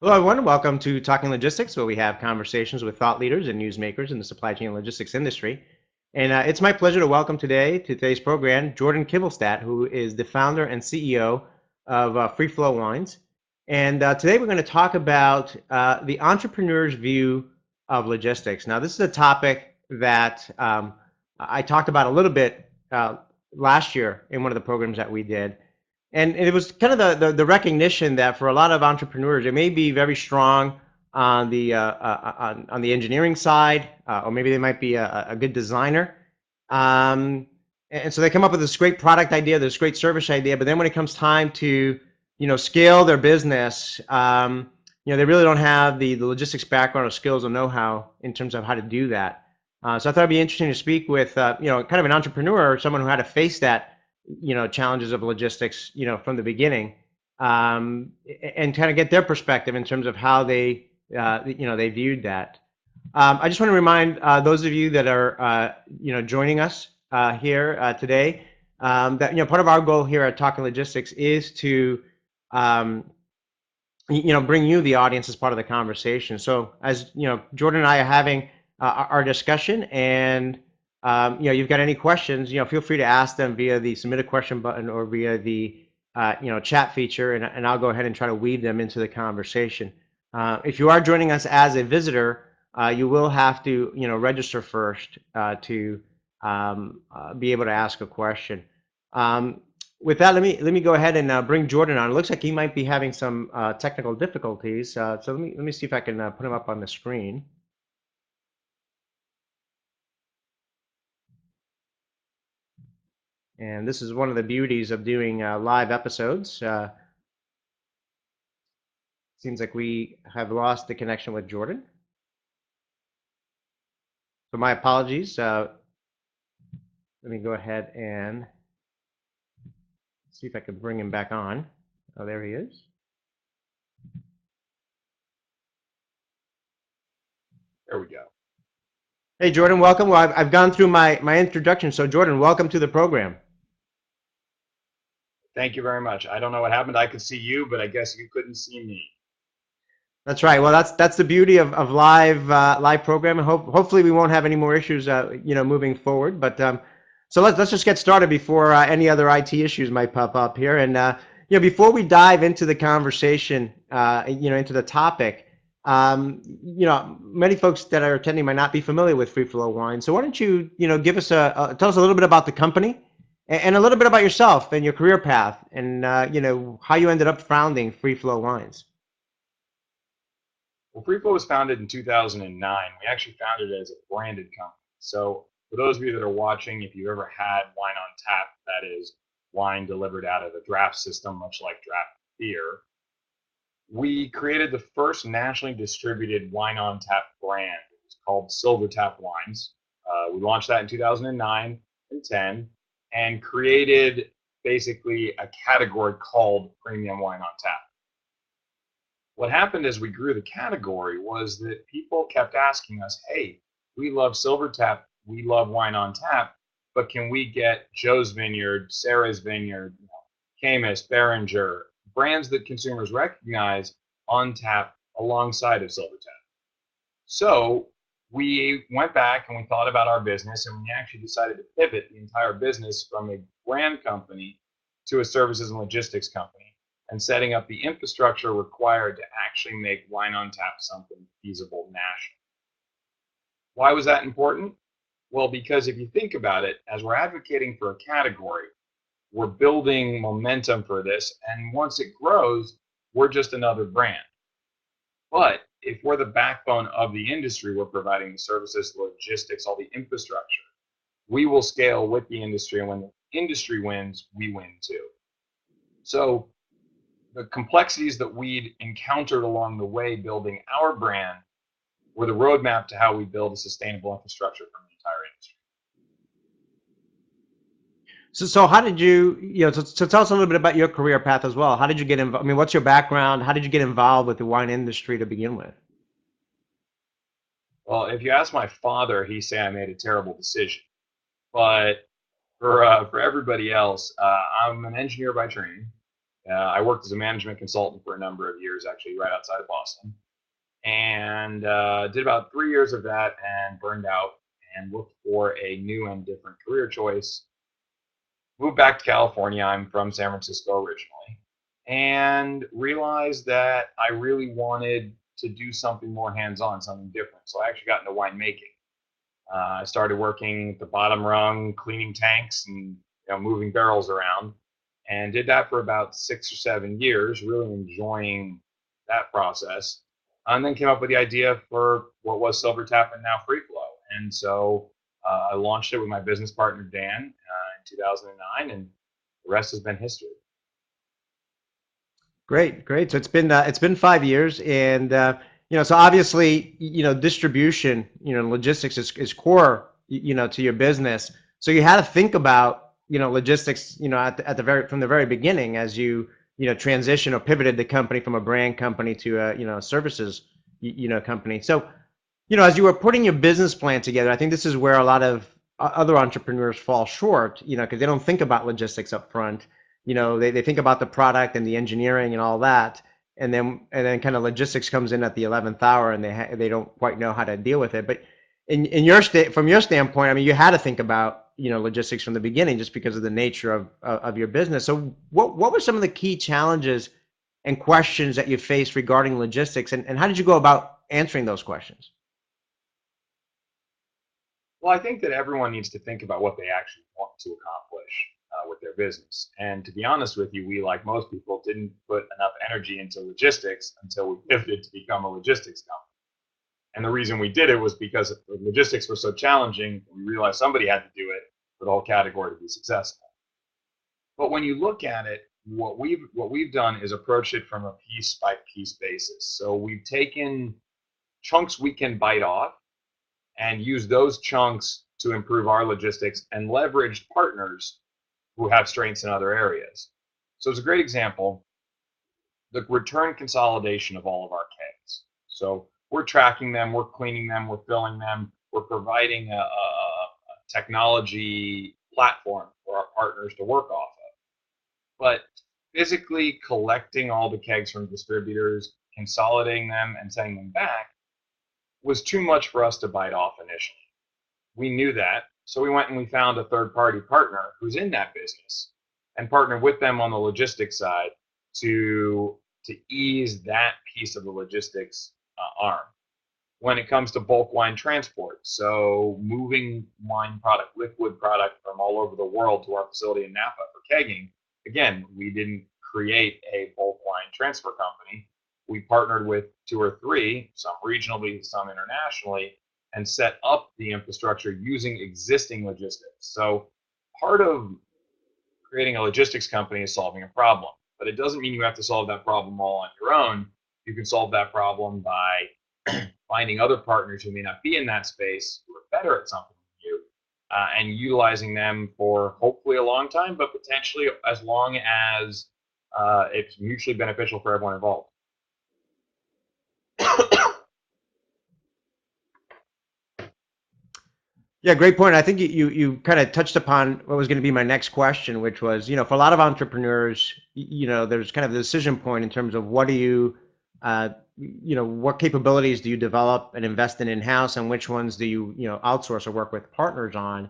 Hello, everyone. Welcome to Talking Logistics, where we have conversations with thought leaders and newsmakers in the supply chain and logistics industry. And it's my pleasure to welcome today to today's program Jordan Kibblestad, who is the founder and CEO of FreeFlow Wines. And today we're going to talk about the entrepreneur's view of logistics. Now, this is a topic that I talked about a little bit last year in one of the programs that we did. And it was kind of the recognition that for a lot of entrepreneurs, they may be very strong on the engineering side, or maybe they might be a good designer. Um, and so they come up with this great product idea, this great service idea, but then when it comes time to scale their business, they really don't have the logistics background or skills or know-how in terms of how to do that. So I thought it'd be interesting to speak with kind of an entrepreneur or someone who had to face that challenges of logistics, from the beginning, and kind of get their perspective in terms of how they viewed that. I just want to remind those of you that are, joining us here today, that part of our goal here at Talking Logistics is to, bring you, the audience, as part of the conversation. So as Jordan and I are having our discussion, and you've got any questions, feel free to ask them via the submit a question button or via the chat feature, and I'll go ahead and try to weave them into the conversation. If you are joining us as a visitor, you will have to register first to be able to ask a question. With that, let me go ahead and bring Jordan on. It looks like he might be having some technical difficulties, so let me see if I can put him up on the screen. And this is one of the beauties of doing live episodes. Seems like we have lost the connection with Jordan. So my apologies. Let me go ahead and see if I can bring him back on. Oh, there he is. There we go. Hey, Jordan, welcome. Well, I've gone through my introduction. So, Jordan, welcome to the program. Thank you very much. I don't know what happened. I could see you, but I guess you couldn't see me. That's right. Well, that's the beauty of live programming. Hopefully, we won't have any more issues, moving forward. But so let's just get started before any other IT issues might pop up here. And before we dive into the conversation, into the topic, many folks that are attending might not be familiar with Free Flow Wine. So why don't you, give us tell us a little bit about the company and a little bit about yourself and your career path, and how you ended up founding Free Flow Wines. Well, FreeFlow was founded in 2009. We actually founded it as a branded company. So, for those of you that are watching, if you've ever had wine on tap, that is wine delivered out of a draft system, much like draft beer, we created the first nationally distributed wine on tap brand. It was called Silver Tap Wines. We launched that in 2009 and 10 and created basically a category called premium wine on tap. What happened as we grew the category was that people kept asking us, hey, we love Silver Tap, we love wine on tap, but can we get Joe's Vineyard, Sarah's Vineyard, Caymus, Behringer, brands that consumers recognize on tap alongside of Silver Tap? So we went back and we thought about our business, and we actually decided to pivot the entire business from a brand company to a services and logistics company, and setting up the infrastructure required to actually make wine on tap something feasible nationally. Why was that important? Well, because if you think about it, as we're advocating for a category, we're building momentum for this, and once it grows, we're just another brand. But if we're the backbone of the industry, we're providing the services, logistics, all the infrastructure, we will scale with the industry, and when the industry wins, we win too. So the complexities that we'd encountered along the way building our brand were the roadmap to how we build a sustainable infrastructure for the entire industry. So how did you, so tell us a little bit about your career path as well. How did you get involved? I mean, what's your background? How did you get involved with the wine industry to begin with? Well, if you ask my father, he'd say I made a terrible decision. But for everybody else, I'm an engineer by training, I worked as a management consultant for a number of years, actually, right outside of Boston, and did about 3 years of that and burned out and looked for a new and different career choice. Moved back to California. I'm from San Francisco originally, and realized that I really wanted to do something more hands-on, something different. So I actually got into winemaking. I started working at the bottom rung, cleaning tanks and moving barrels around, and did that for about 6 or 7 years, really enjoying that process. And then came up with the idea for what was Silver Tap and now FreeFlow. And so I launched it with my business partner Dan in 2009, and the rest has been history. Great, great. So it's been 5 years, and so obviously, distribution, logistics is core, to your business. So you had to think about, logistics, at the very from the very beginning as you transition or pivoted the company from a brand company to a services company. So as you were putting your business plan together, I think this is where a lot of other entrepreneurs fall short, because they don't think about logistics up front. They think about the product and the engineering and all that, and then kind of logistics comes in at the 11th hour, and they don't quite know how to deal with it. But from your standpoint, I mean, you had to think about logistics from the beginning just because of the nature of your business. So what were some of the key challenges and questions that you faced regarding logistics, and how did you go about answering those questions? Well, I think that everyone needs to think about what they actually want to accomplish with their business. And to be honest with you, we, like most people, didn't put enough energy into logistics until we pivoted to become a logistics company. And the reason we did it was because the logistics were so challenging, we realized somebody had to do it for the whole category to be successful. But when you look at it, what we've done is approach it from a piece by piece basis. So we've taken chunks we can bite off and use those chunks to improve our logistics and leverage partners who have strengths in other areas. So as a great example, the return consolidation of all of our kegs. So we're tracking them, we're cleaning them, we're filling them, we're providing a technology platform for our partners to work off of. But physically collecting all the kegs from distributors, consolidating them, and sending them back was too much for us to bite off initially. We knew that, so we went and we found a third-party partner who's in that business and partnered with them on the logistics side to ease that piece of the logistics arm. When it comes to bulk wine transport, so moving wine product, liquid product from all over the world to our facility in Napa for kegging, again, we didn't create a bulk wine transfer company. We partnered with two or three, some regionally, some internationally, and set up the infrastructure using existing logistics. So part of creating a logistics company is solving a problem, but it doesn't mean you have to solve that problem all on your own. You can solve that problem by finding other partners who may not be in that space, who are better at something than you, and utilizing them for hopefully a long time, but potentially as long as it's mutually beneficial for everyone involved. Yeah, great point. I think you kind of touched upon what was going to be my next question, which was, for a lot of entrepreneurs, there's kind of a decision point in terms of what do you, what capabilities do you develop and invest in-house, and which ones do you, outsource or work with partners on.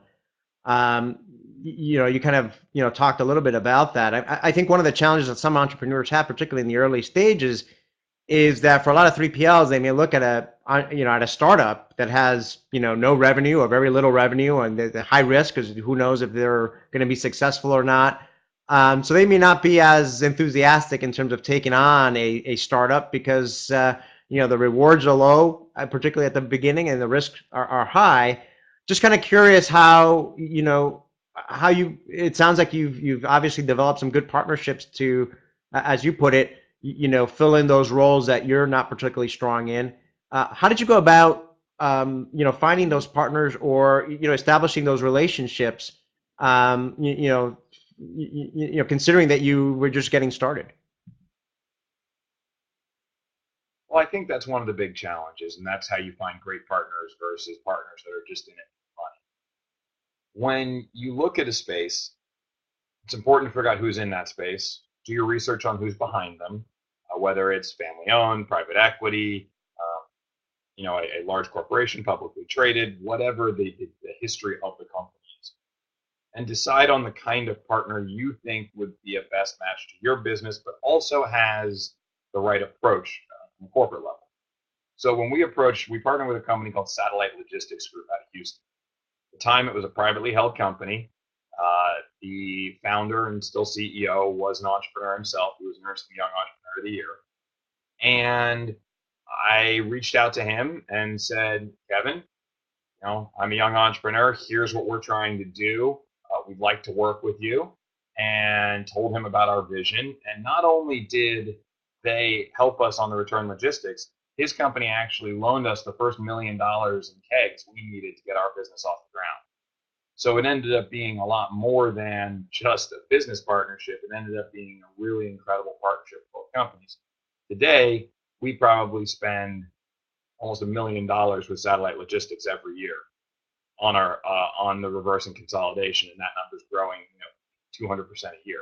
You kind of, talked a little bit about that. I think one of the challenges that some entrepreneurs have, particularly in the early stages, is that for a lot of 3PLs, they may look at a startup that has, no revenue or very little revenue, and the high risk because who knows if they're going to be successful or not. So they may not be as enthusiastic in terms of taking on a startup because, the rewards are low, particularly at the beginning, and the risks are high. Just kind of curious how you, it sounds like you've obviously developed some good partnerships to, as you put it, fill in those roles that you're not particularly strong in. How did you go about, finding those partners or, establishing those relationships, considering that you were just getting started? Well, I think that's one of the big challenges, and that's how you find great partners versus partners that are just in it for money. When you look at a space, it's important to figure out who's in that space, do your research on who's behind them, whether it's family owned, private equity, a large corporation, publicly traded, whatever the history of the company is, and decide on the kind of partner you think would be a best match to your business, but also has the right approach from a corporate level. So when we partnered with a company called Satellite Logistics Group out of Houston. At the time, it was a privately held company. The founder and still CEO was an entrepreneur himself. He was Ernst & Young Entrepreneur of the Year. And I reached out to him and said, Kevin, I'm a young entrepreneur. Here's what we're trying to do. We'd like to work with you. And told him about our vision. And not only did they help us on the return logistics, his company actually loaned us the first $1 million in kegs we needed to get our business off the ground. So it ended up being a lot more than just a business partnership. It ended up being a really incredible partnership for both companies. Today, we probably spend almost $1 million with Satellite Logistics every year on the reverse and consolidation, and that number's growing 200% a year.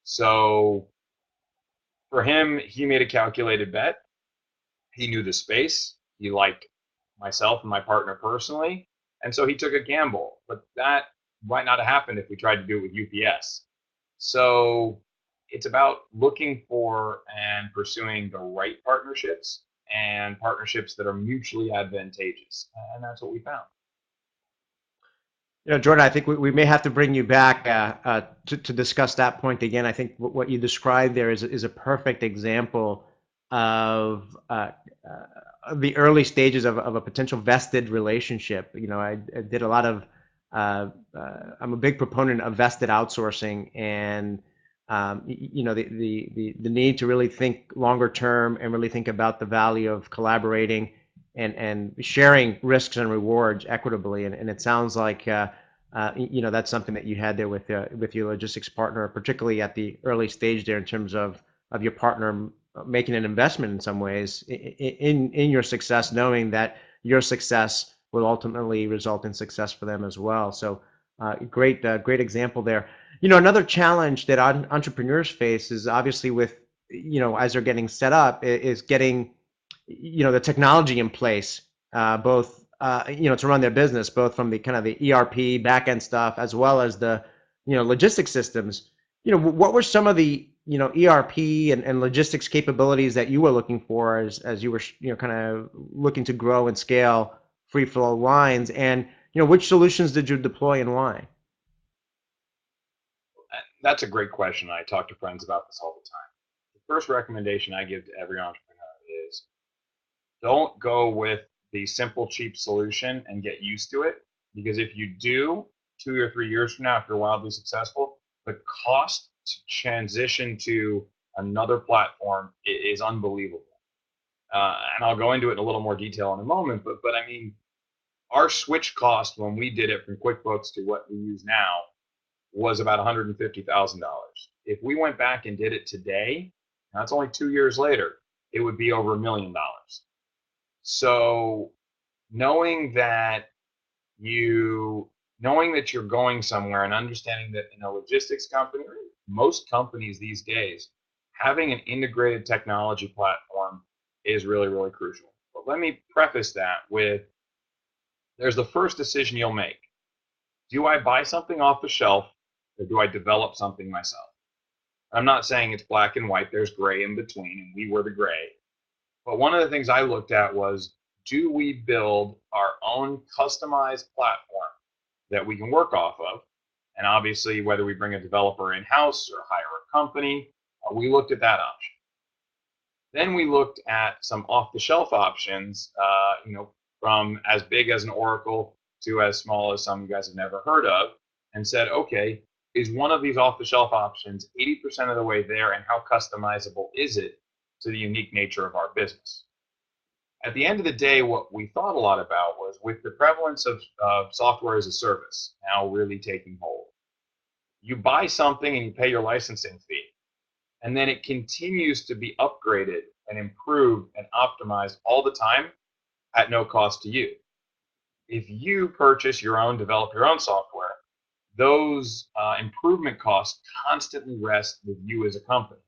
So for him, he made a calculated bet. He knew the space. He liked myself and my partner personally, and so he took a gamble. But that might not have happened if we tried to do it with UPS. So it's about looking for and pursuing the right partnerships and partnerships that are mutually advantageous, and that's what we found. Jordan, I think we may have to bring you back to discuss that point again. I think what you described there is a perfect example of the early stages of a potential vested relationship. I did a lot of, I'm a big proponent of vested outsourcing, and the need to really think longer term and really think about the value of collaborating and sharing risks and rewards equitably. And it sounds like that's something that you had there with your logistics partner, particularly at the early stage there, in terms of your partner making an investment in some ways in your success, knowing that your success will ultimately result in success for them as well. So great example there. Another challenge that entrepreneurs face is obviously with, as they're getting set up, is getting the technology in place, both to run their business, both from the kind of the ERP backend stuff as well as the logistics systems. What were some of the ERP and logistics capabilities that you were looking for as you were kind of looking to grow and scale FreeFlow lines, and which solutions did you deploy and why? That's a great question. I talk to friends about this all the time. The first recommendation I give to every entrepreneur is don't go with the simple, cheap solution and get used to it. Because if you do, 2 or 3 years from now, if you're wildly successful, the cost to transition to another platform is unbelievable. And I'll go into it in a little more detail in a moment. But I mean, our switch cost when we did it from QuickBooks to what we use now was about $150,000. If we went back and did it today, that's only 2 years later, it would be over $1 million. So knowing that you're going somewhere and understanding that in a logistics company, most companies these days, having an integrated technology platform is really, really crucial. But let me preface that with there's the first decision you'll make. Do I buy something off the shelf or do I develop something myself? I'm not saying it's black and white. There's gray in between, and we were the gray. But one of the things I looked at was, do we build our own customized platform that we can work off of? And obviously, whether we bring a developer in-house or hire a company, we looked at that option. Then we looked at some off-the-shelf options, from as big as an Oracle to as small as some you guys have never heard of, and said, okay, is one of these off-the-shelf options 80% of the way there, and how customizable is it to the unique nature of our business? At the end of the day, what we thought a lot about was, with the prevalence of software as a service now really taking hold, you buy something and you pay your licensing fee, and then it continues to be upgraded and improved and optimized all the time at no cost to you. If you purchase your own, develop your own software, those improvement costs constantly rest with you as a company.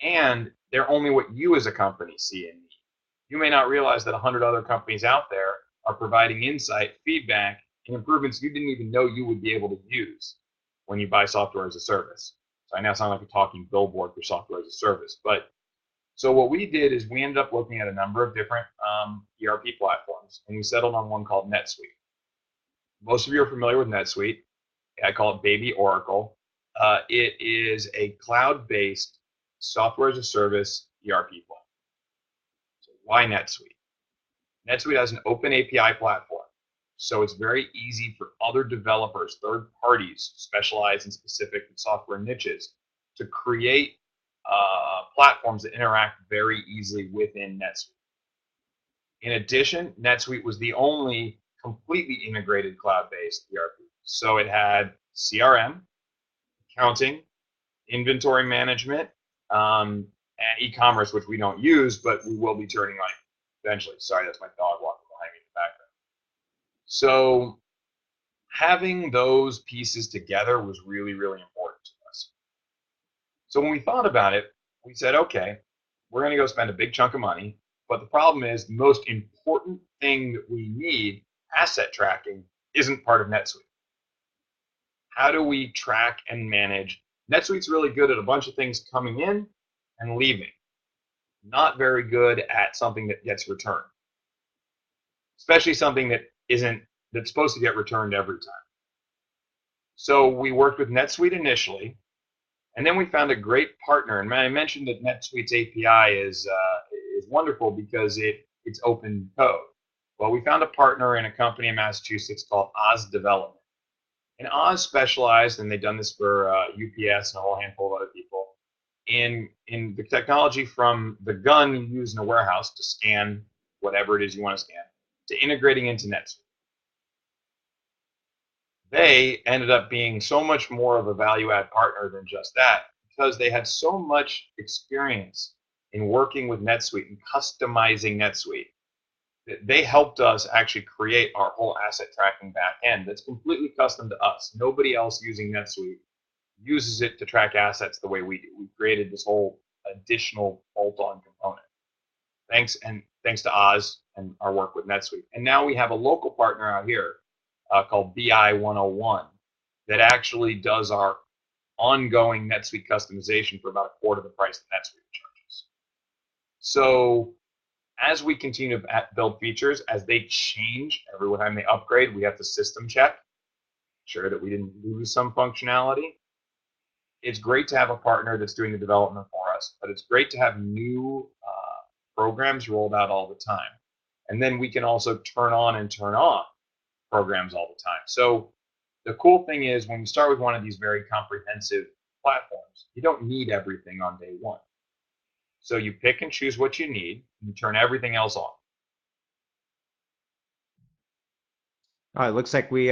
And they're only what you as a company see and need. You may not realize that 100 other companies out there are providing insight, feedback, and improvements you didn't even know you would be able to use when you buy software as a service. So I now sound like a talking billboard for software as a service. But so what we did is we ended up looking at a number of different ERP platforms, and we settled on one called NetSuite. Most of you are familiar with NetSuite. I call it Baby Oracle. It is a cloud-based software as a service ERP platform. So why NetSuite? NetSuite has an open API platform, so it's very easy for other developers, third parties specialized in specific software niches, to create platforms that interact very easily within NetSuite. In addition, NetSuite was the only completely integrated cloud-based ERP. So it had CRM, accounting, inventory management, and e-commerce, which we don't use, but we will be turning on eventually. Sorry, that's my dog walking behind me in the background. So having those pieces together was really, really important to us. So when we thought about it, we said, okay, we're going to go spend a big chunk of money. But the problem is the most important thing that we need, asset tracking, isn't part of NetSuite. How do we track and manage? NetSuite's really good at a bunch of things coming in and leaving. Not very good at something that gets returned, especially something that's supposed to get returned every time. So we worked with NetSuite initially, and then we found a great partner. And I mentioned that NetSuite's API is wonderful because it's open code. Well, we found a partner in a company in Massachusetts called Oz Development. And Oz specialized, and they've done this for UPS and a whole handful of other people, in the technology from the gun you use in a warehouse to scan whatever it is you want to scan, to integrating into NetSuite. They ended up being so much more of a value-add partner than just that, because they had so much experience in working with NetSuite and customizing NetSuite. They helped us actually create our whole asset tracking back end that's completely custom to us. Nobody else using NetSuite uses it to track assets the way we do. We created this whole additional bolt-on component. Thanks to Oz and our work with NetSuite. And now we have a local partner out here called BI 101 that actually does our ongoing NetSuite customization for about a quarter of the price that NetSuite charges. So as we continue to build features, as they change, every time they upgrade, we have to system check, sure that we didn't lose some functionality. It's great to have a partner that's doing the development for us, but it's great to have new programs rolled out all the time. And then we can also turn on and turn off programs all the time. So the cool thing is when you start with one of these very comprehensive platforms, you don't need everything on day one. So you pick and choose what you need, and you turn everything else off. All right, looks like we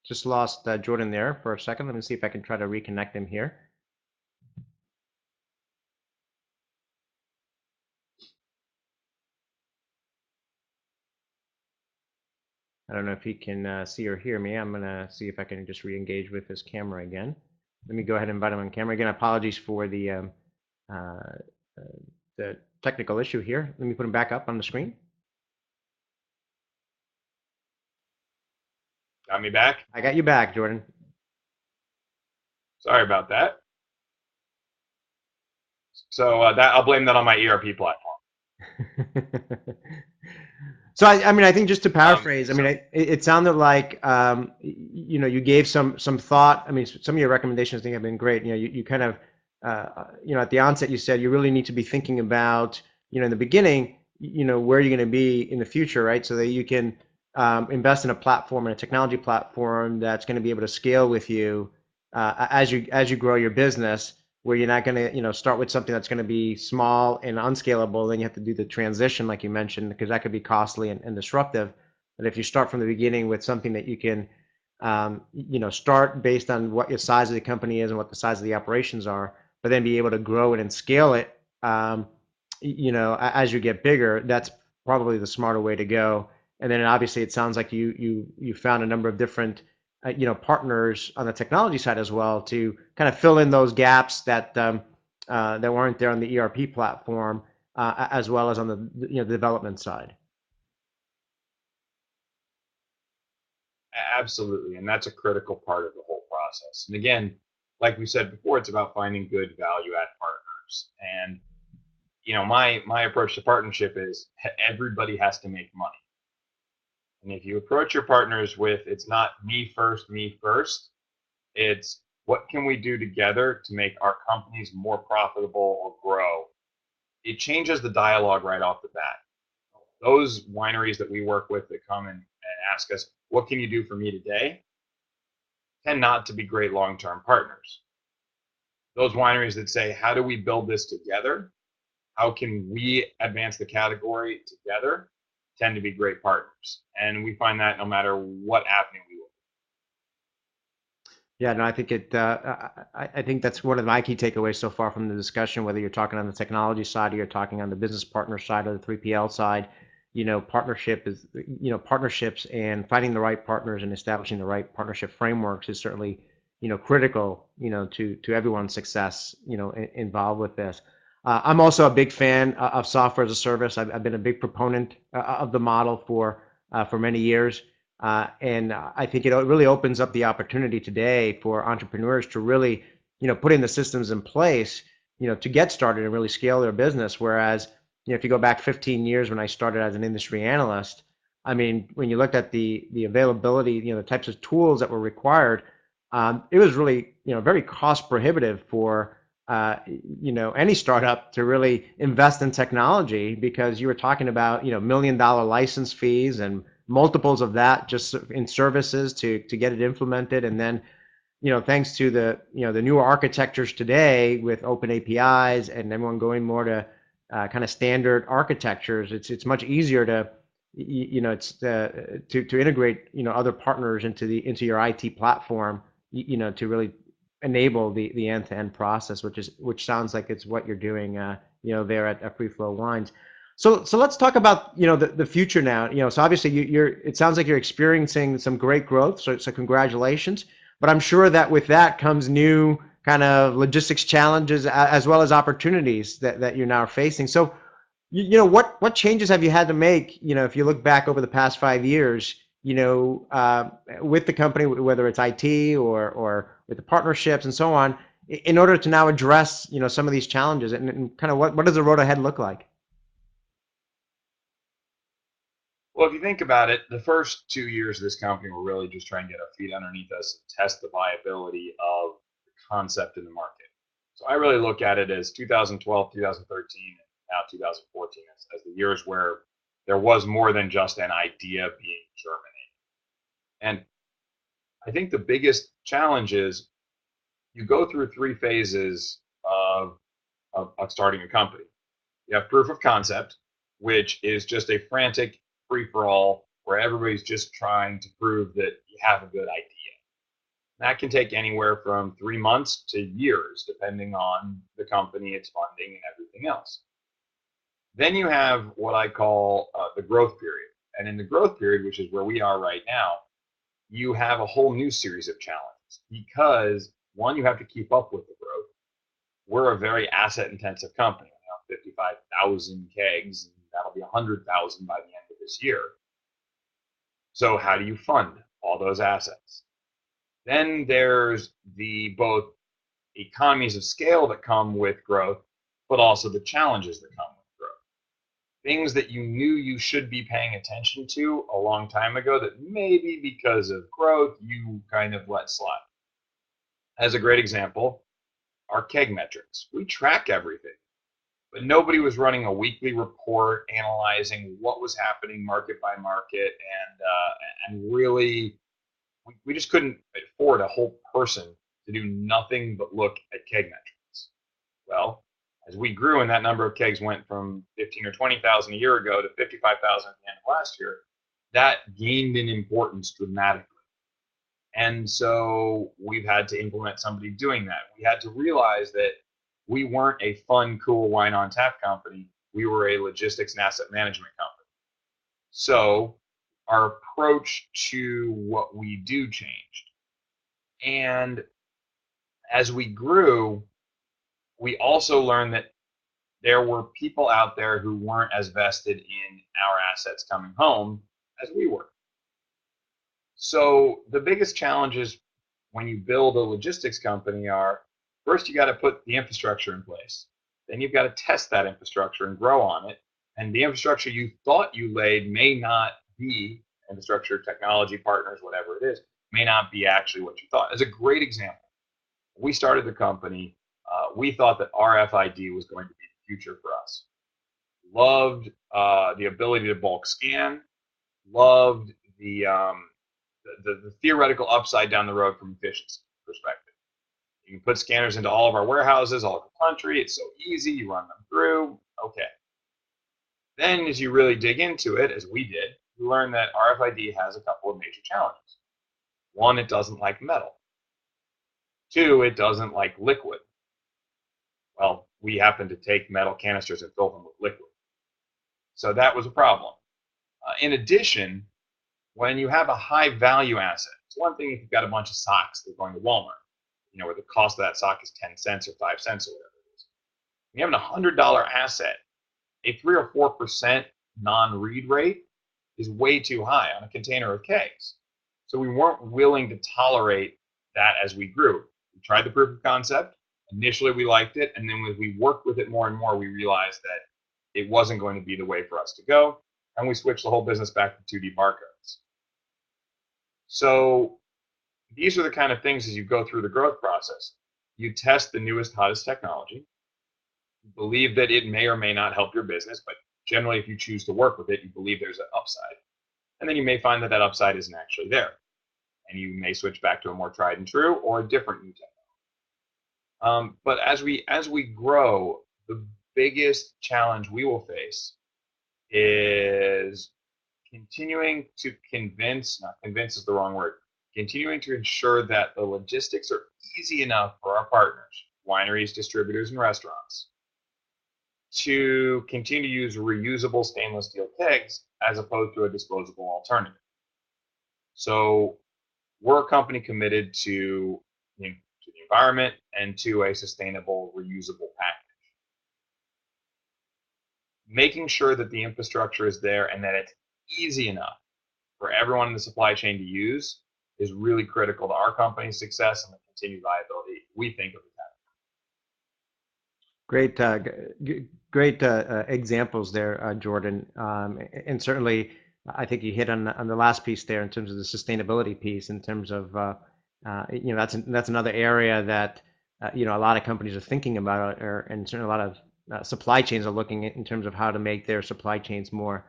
just lost Jordan there for a second. Let me see if I can try to reconnect him here. I don't know if he can see or hear me. I'm going to see if I can just re-engage with his camera again. Let me go ahead and invite him on camera. Again, apologies for the technical issue here. Let me put him back up on the screen. Got me back? I got you back, Jordan. Sorry about that. So I'll blame that on my ERP platform. So I mean, I think just to paraphrase, I mean, it sounded like you gave some thought. I mean, some of your recommendations I think have been great. You kind of at the onset you said you really need to be thinking about in the beginning where you're going to be in the future, right? So that you can invest in a platform and a technology platform that's going to be able to scale with you as you grow your business, where you're not going to start with something that's going to be small and unscalable. Then you have to do the transition, like you mentioned, because that could be costly and disruptive. But if you start from the beginning with something that you can start based on what your size of the company is and what the size of the operations are, but then be able to grow it and scale it as you get bigger, that's probably the smarter way to go. And then obviously it sounds like you found a number of different partners on the technology side as well to kind of fill in those gaps that weren't there on the ERP platform, as well as on the development side. Absolutely, and that's a critical part of the whole process. And again, like we said before, it's about finding good value add partners. And my approach to partnership is everybody has to make money. And if you approach your partners with it's not me first, it's what can we do together to make our companies more profitable or grow? It changes the dialogue right off the bat. Those wineries that we work with that come and ask us, what can you do for me today? Tend not to be great long-term partners. Those wineries that say, how do we build this together? How can we advance the category together? Tend to be great partners. And we find that no matter what avenue we work. Yeah, no, I think I think that's one of my key takeaways so far from the discussion. Whether you're talking on the technology side or you're talking on the business partner side or the 3PL side, partnerships and finding the right partners and establishing the right partnership frameworks is certainly critical to everyone's success involved with this. I'm also a big fan of software as a service. I've been a big proponent of the model for many years. And I think it really opens up the opportunity today for entrepreneurs to really, put in the systems in place, to get started and really scale their business. Whereas, if you go back 15 years when I started as an industry analyst, I mean, when you looked at the availability, the types of tools that were required, it was really, very cost prohibitive for, any startup to really invest in technology, because you were talking about, $1 million license fees and multiples of that just in services to get it implemented. And then, thanks to the newer architectures today with open APIs and everyone going more to kind of standard architectures, it's much easier to to integrate other partners into your IT platform, to really enable the end-to-end process, which sounds like it's what you're doing there at FreeFlow Wines. So let's talk about the future now. So obviously it sounds like you're experiencing some great growth. So congratulations. But I'm sure that with that comes new kind of logistics challenges, as well as opportunities that you're now facing. So what changes have you had to make? If you look back over the past 5 years, with the company, whether it's IT or with the partnerships and so on, in order to now address some of these challenges, and kind of what does the road ahead look like? Well, if you think about it, the first 2 years of this company were really just trying to get our feet underneath us and test the viability of the concept in the market. So I really look at it as 2012, 2013, and now 2014 as the years where there was more than just an idea being germinated. And I think the biggest challenge is you go through three phases of starting a company. You have proof of concept, which is just a frantic free for all where everybody's just trying to prove that you have a good idea. That can take anywhere from 3 months to years, depending on the company, its funding, and everything else. Then you have what I call the growth period. And in the growth period, which is where we are right now, you have a whole new series of challenges because one, you have to keep up with the growth. We're a very asset intensive company, 55,000 kegs, and that'll be 100,000 by the end of this year. So how do you fund all those assets? Then there's the both economies of scale that come with growth, but also the challenges that come with growth. Things that you knew you should be paying attention to a long time ago that maybe because of growth you kind of let slide. As a great example, our keg metrics. We track everything, but nobody was running a weekly report analyzing what was happening market by market, and really we just couldn't afford a whole person to do nothing but look at keg metrics. Well, as we grew and that number of kegs went from 15 or 20,000 a year ago to 55,000 at the end of last year, that gained in importance dramatically. And so we've had to implement somebody doing that. We had to realize that we weren't a fun, cool wine on tap company. We were a logistics and asset management company. So our approach to what we do changed. And as we grew, we also learned that there were people out there who weren't as vested in our assets coming home as we were. So the biggest challenges when you build a logistics company are, first you got to put the infrastructure in place. Then you've got to test that infrastructure and grow on it. And the infrastructure you thought you laid may not be infrastructure, technology partners, whatever it is, may not be actually what you thought. As a great example, we started the company, we thought that RFID was going to be the future for us. Loved the ability to bulk scan, loved the theoretical upside down the road from efficiency perspective. You can put scanners into all of our warehouses all over the country. It's so easy. You run them through. Okay. Then, as you really dig into it, as we did, you learn that RFID has a couple of major challenges. One, it doesn't like metal. Two, it doesn't like liquid. Well, we happen to take metal canisters and fill them with liquid. So that was a problem. In addition, when you have a high value asset, it's one thing if you've got a bunch of socks that are going to Walmart, where the cost of that sock is 10 cents or 5 cents or whatever it is. When you have a $100 asset, a 3 or 4% non-read rate is way too high on a container of kegs. So we weren't willing to tolerate that as we grew. We tried the proof of concept. Initially, we liked it. And then as we worked with it more and more, we realized that it wasn't going to be the way for us to go. And we switched the whole business back to 2D barcodes. So these are the kind of things as you go through the growth process. You test the newest, hottest technology. You believe that it may or may not help your business, but generally, if you choose to work with it, you believe there's an upside. And then you may find that that upside isn't actually there. And you may switch back to a more tried and true or a different new technology. But as we grow, the biggest challenge we will face is continuing to convince, not convince is the wrong word, continuing to ensure that the logistics are easy enough for our partners, wineries, distributors, and restaurants, to continue to use reusable stainless steel kegs as opposed to a disposable alternative. So we're a company committed to the environment and to a sustainable, reusable package. Making sure that the infrastructure is there and that it's easy enough for everyone in the supply chain to use is really critical to our company's success and the continued viability, we think, of the Great examples there, Jordan. And certainly, I think you hit on the last piece there in terms of the sustainability piece. In terms of that's another area that a lot of companies are thinking about, and certainly a lot of supply chains are looking at in terms of how to make their supply chains more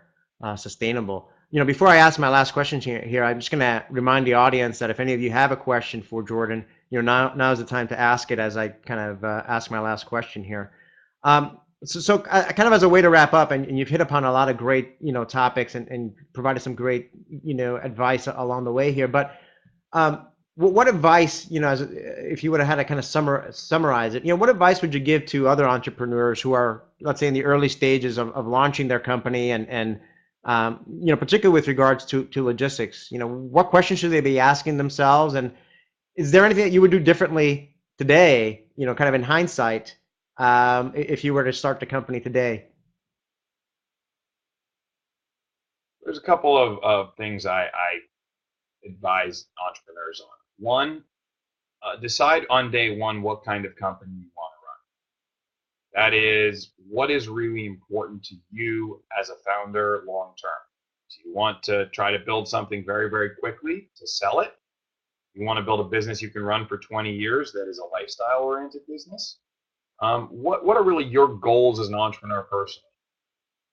sustainable. Before I ask my last question here, I'm just going to remind the audience that if any of you have a question for Jordan, now is the time to ask it as I kind of ask my last question here. So kind of as a way to wrap up, and you've hit upon a lot of great, topics and provided some great, advice along the way here. But what advice, if you would have had to kind of summarize it, what advice would you give to other entrepreneurs who are, let's say, in the early stages of launching their company and particularly with regards to logistics? What questions should they be asking themselves? And is there anything that you would do differently today, kind of in hindsight, if you were to start the company today? There's a couple of things I advise entrepreneurs on. One, decide on day one what kind of company you want to run. That is, what is really important to you as a founder long term? Do you want to try to build something very, very quickly to sell it? You want to build a business you can run for 20 years that is a lifestyle-oriented business? What are really your goals as an entrepreneur personally?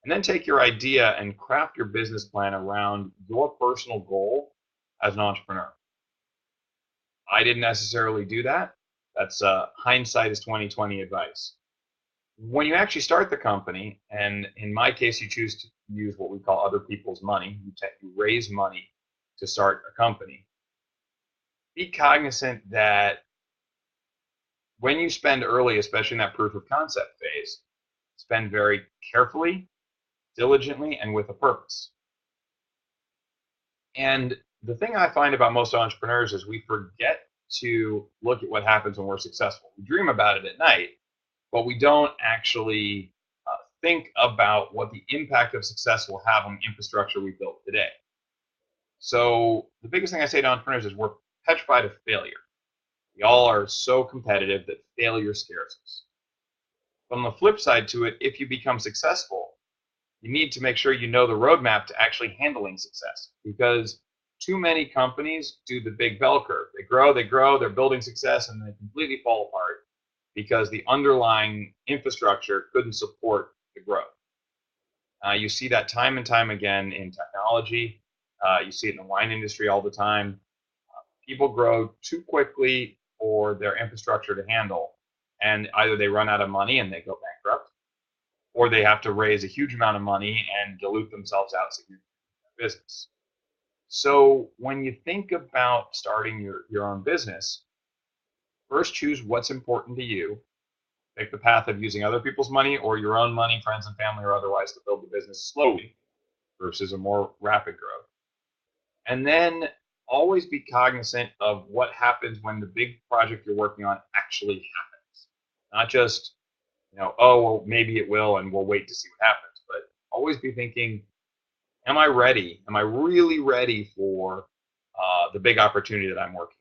And then take your idea and craft your business plan around your personal goal as an entrepreneur. I didn't necessarily do that. That's hindsight is 20/20 advice. When you actually start the company, and in my case, you choose to use what we call other people's money. You raise money to start a company. Be cognizant that when you spend early, especially in that proof of concept phase, spend very carefully, diligently, and with a purpose. And the thing I find about most entrepreneurs is we forget to look at what happens when we're successful. We dream about it at night, but we don't actually think about what the impact of success will have on the infrastructure we built today. So the biggest thing I say to entrepreneurs is we're petrified of failure. We all are so competitive that failure scares us. From the flip side to it, if you become successful, you need to make sure you know the roadmap to actually handling success, because too many companies do the big bell curve. They grow, they're building success, and they completely fall apart because the underlying infrastructure couldn't support the growth. You see that time and time again in technology. You see it in the wine industry all the time. People grow too quickly for their infrastructure to handle, and either they run out of money and they go bankrupt, or they have to raise a huge amount of money and dilute themselves out significantly in their business. So when you think about starting your own business, first choose what's important to you. Take the path of using other people's money or your own money, friends and family or otherwise, to build the business slowly versus a more rapid growth. And then always be cognizant of what happens when the big project you're working on actually happens. Not just, oh, well, maybe it will and we'll wait to see what happens, but always be thinking, am I ready? Am I really ready for the big opportunity that I'm working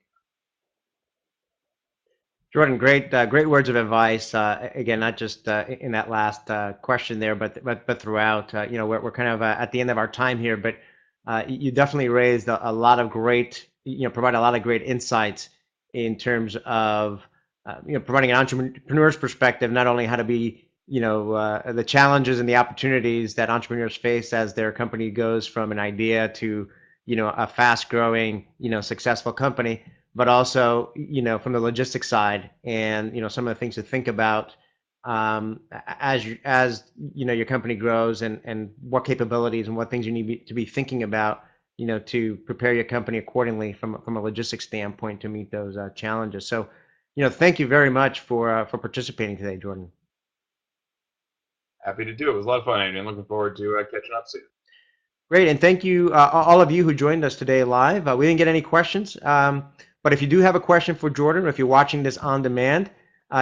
Jordan, great words of advice. Again, not just in that last question there, but throughout. We're kind of at the end of our time here, but you definitely raised a lot of great, provide a lot of great insights in terms of, providing an entrepreneur's perspective, not only how to be, the challenges and the opportunities that entrepreneurs face as their company goes from an idea to, a fast-growing, successful company, but also, from the logistics side and, some of the things to think about as your company grows and what capabilities and what things you need to be thinking about, to prepare your company accordingly from a logistics standpoint to meet those challenges. So, thank you very much for participating today, Jordan. Happy to do it. It was a lot of fun, and looking forward to catching up soon. Great, and thank you, all of you who joined us today live. We didn't get any questions, but if you do have a question for Jordan, or if you're watching this on demand,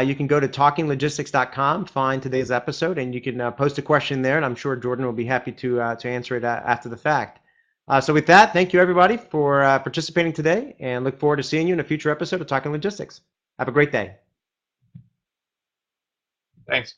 you can go to talkinglogistics.com, find today's episode, and you can post a question there, and I'm sure Jordan will be happy to answer it after the fact. So with that, thank you everybody for participating today, and look forward to seeing you in a future episode of Talking Logistics. Have a great day. Thanks.